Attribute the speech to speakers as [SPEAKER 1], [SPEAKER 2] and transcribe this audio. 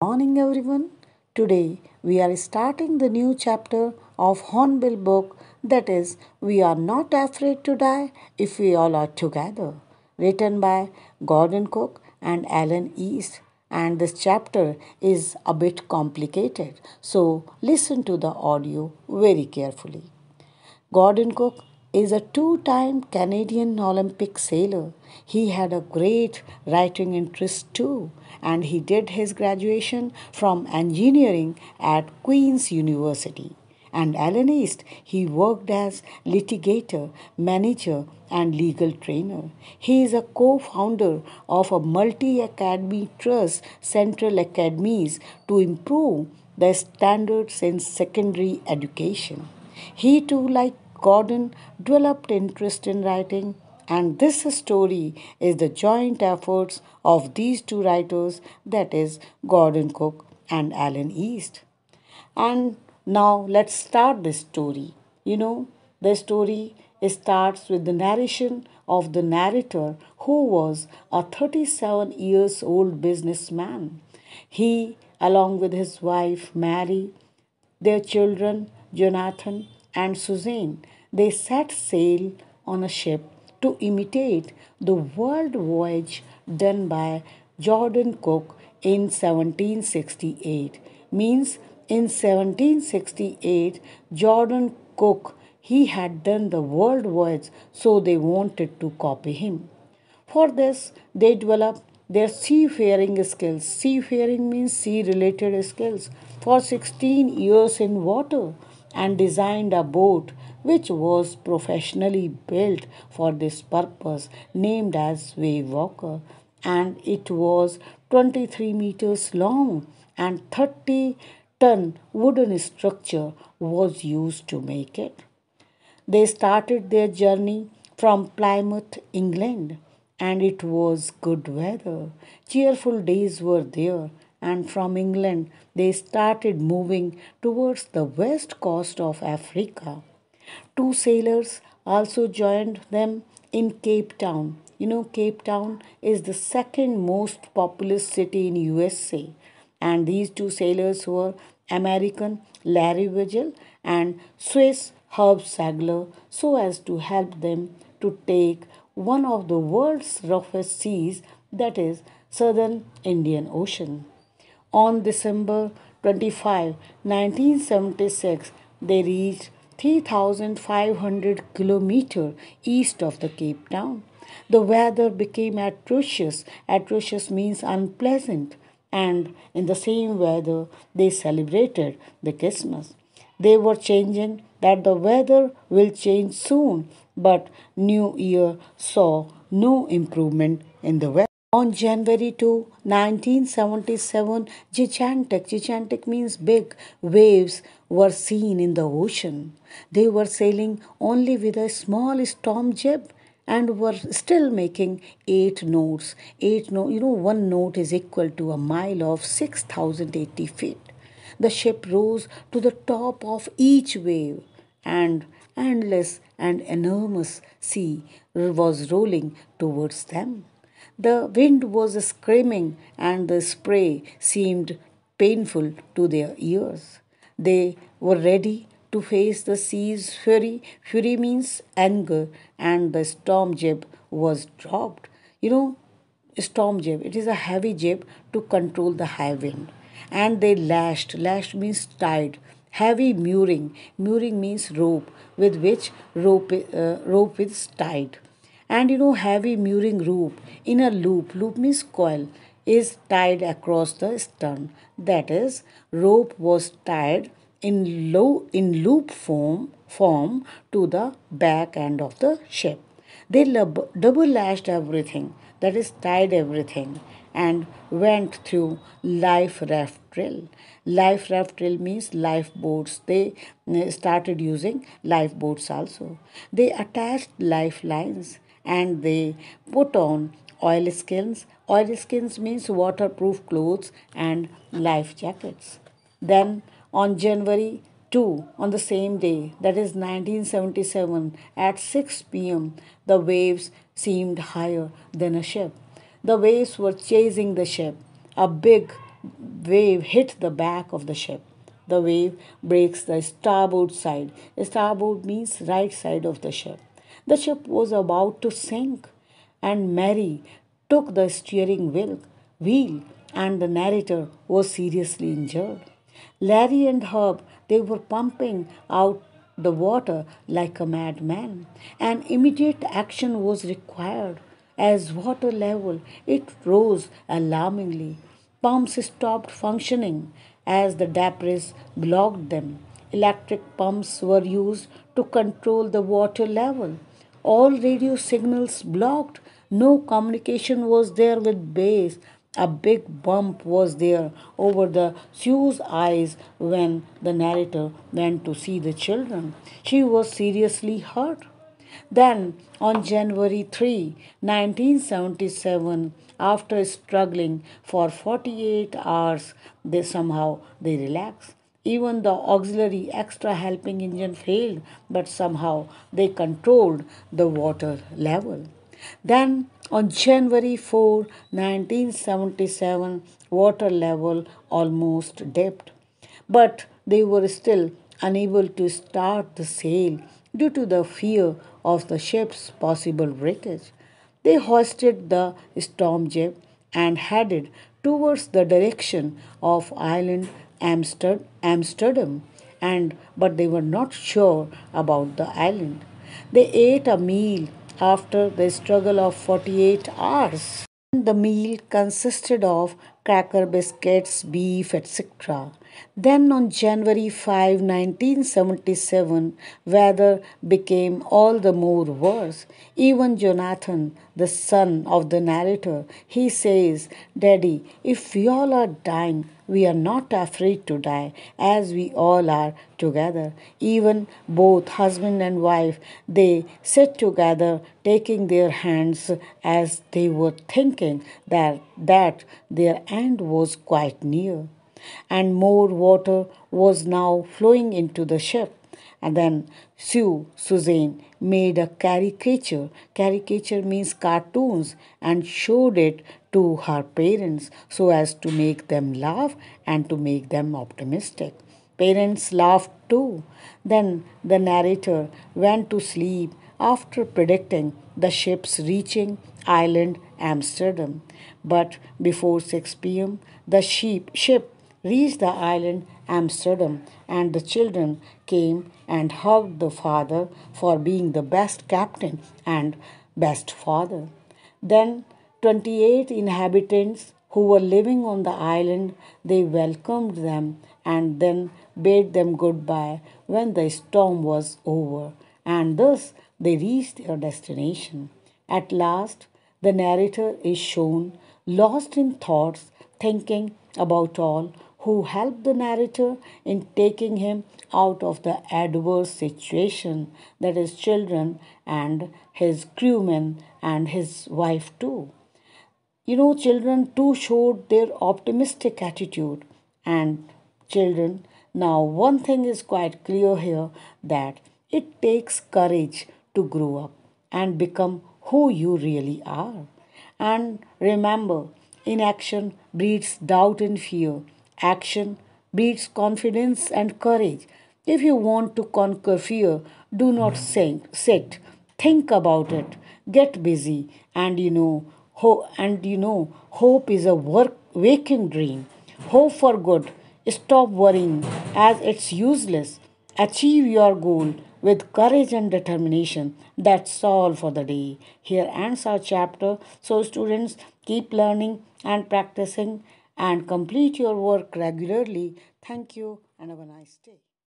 [SPEAKER 1] Morning everyone. Today we are starting the new chapter of Hornbill book, that is We Are Not Afraid to Die If We All Are Together, written by Gordon Cook and Alan East. And this chapter is a bit complicated, so listen to the audio very carefully. Gordon Cook is a two-time Canadian Olympic sailor. He had a great writing interest too, and he did his graduation from engineering at Queen's University. And Alan East, he worked as litigator, manager, and legal trainer. He is a co-founder of a multi-academy trust, Central Academies, to improve the standards in secondary education. He too, like Gordon, developed interest in writing, and this story is the joint efforts of these two writers, that is, Gordon Cook and Alan East. And now let's start this story. The story starts with the narration of the narrator who was a 37 years old businessman. He, along with his wife Mary, their children, Jonathan and Suzanne, they set sail on a ship to imitate the world voyage done by Jordan Cook in 1768. Means in 1768, Jordan Cook he had done the world voyage, so they wanted to copy him. For this, they developed their seafaring skills. Seafaring means sea related skills for 16 years in water and designed a boat which was professionally built for this purpose, named as Wave Walker, and it was 23 meters long and 30-ton wooden structure was used to make it. They started their journey from Plymouth, England, and it was good weather. Cheerful days were there, and from England they started moving towards the west coast of Africa. Two sailors also joined them in Cape Town. Cape Town is the second most populous city in USA, and these two sailors were American Larry Vigil and Swiss Herb Sagler, so as to help them to take one of the world's roughest seas, that is southern Indian Ocean. On December 25, 1976, they reached 3,500 kilometers east of the Cape Town. The weather became atrocious. Atrocious means unpleasant. And in the same weather, they celebrated the Christmas. They were changing that the weather will change soon, but New Year saw no improvement in the weather. On January 2, 1977, gigantic means big, waves were seen in the ocean. They were sailing only with a small storm jib and were still making 8 knots. One knot is equal to a mile of 6,080 feet. The ship rose to the top of each wave, and endless and enormous sea was rolling towards them. The wind was screaming, and the spray seemed painful to their ears. They were ready to face the sea's fury. Fury means anger, and the storm jib was dropped. Storm jib, it is a heavy jib to control the high wind. And they lashed means tied. Heavy mooring means rope with which rope is tied. And heavy mooring rope in a loop means coil, is tied across the stern. That is, rope was tied in loop form to the back end of the ship. They double lashed everything, that is, tied everything, and went through life raft drill. Life raft drill means lifeboats. They started using lifeboats also. They attached lifelines and they put on oilskins. Oilskins means waterproof clothes and life jackets. Then on January 2, on the same day, that is 1977, at 6 p.m., the waves seemed higher than a ship. The waves were chasing the ship. A big wave hit the back of the ship. The wave breaks the starboard side. Starboard means right side of the ship. The ship was about to sink, and Mary took the steering wheel, and the narrator was seriously injured. Larry and Herb, they were pumping out the water like a madman, and immediate action was required. As water level it rose alarmingly. Pumps stopped functioning as the debris blocked them. Electric pumps were used to control the water level. All radio signals blocked. No communication was there with base. A big bump was there over the Sue's eyes when the narrator went to see the children. She was seriously hurt. Then, on January 3, 1977, after struggling for 48 hours, they relaxed. Even the auxiliary extra helping engine failed, but somehow they controlled the water level. Then on January 4, 1977, water level almost dipped, but they were still unable to start the sail due to the fear of the ship's possible breakage. They hoisted the storm jib and headed towards the direction of island Amsterdam, and but they were not sure about the island. They ate a meal after the struggle of 48 hours. The meal consisted of cracker biscuits, beef, etc. Then on January 5, 1977, weather became all the more worse. Even Jonathan, the son of the narrator, he says, Daddy, if we all are dying, we are not afraid to die, as we all are together. Even both husband and wife, they sit together, taking their hands as they were thinking that their end was quite near. And more water was now flowing into the ship. And then Suzanne made a caricature. Caricature means cartoons, and showed it to her parents so as to make them laugh and to make them optimistic. Parents laughed too. Then the narrator went to sleep after predicting the ship's reaching island Amsterdam. But before 6 p.m., the ship reached the island Amsterdam, and the children came and hugged the father for being the best captain and best father. Then 28 inhabitants who were living on the island, they welcomed them and then bade them goodbye when the storm was over, and thus they reached their destination. At last the narrator is shown lost in thoughts, thinking about all who helped the narrator in taking him out of the adverse situation, that is, children and his crewmen and his wife too. Children too showed their optimistic attitude. And children, now one thing is quite clear here, that it takes courage to grow up and become who you really are. And remember, inaction breeds doubt and fear. Action breeds confidence and courage. If you want to conquer fear, do not sit. Think about it. Get busy, and hope is a waking dream. Hope for good. Stop worrying as it's useless. Achieve your goal with courage and determination. That's all for the day. Here ends our chapter. So, students, keep learning and practicing and complete your work regularly. Thank you and have a nice day.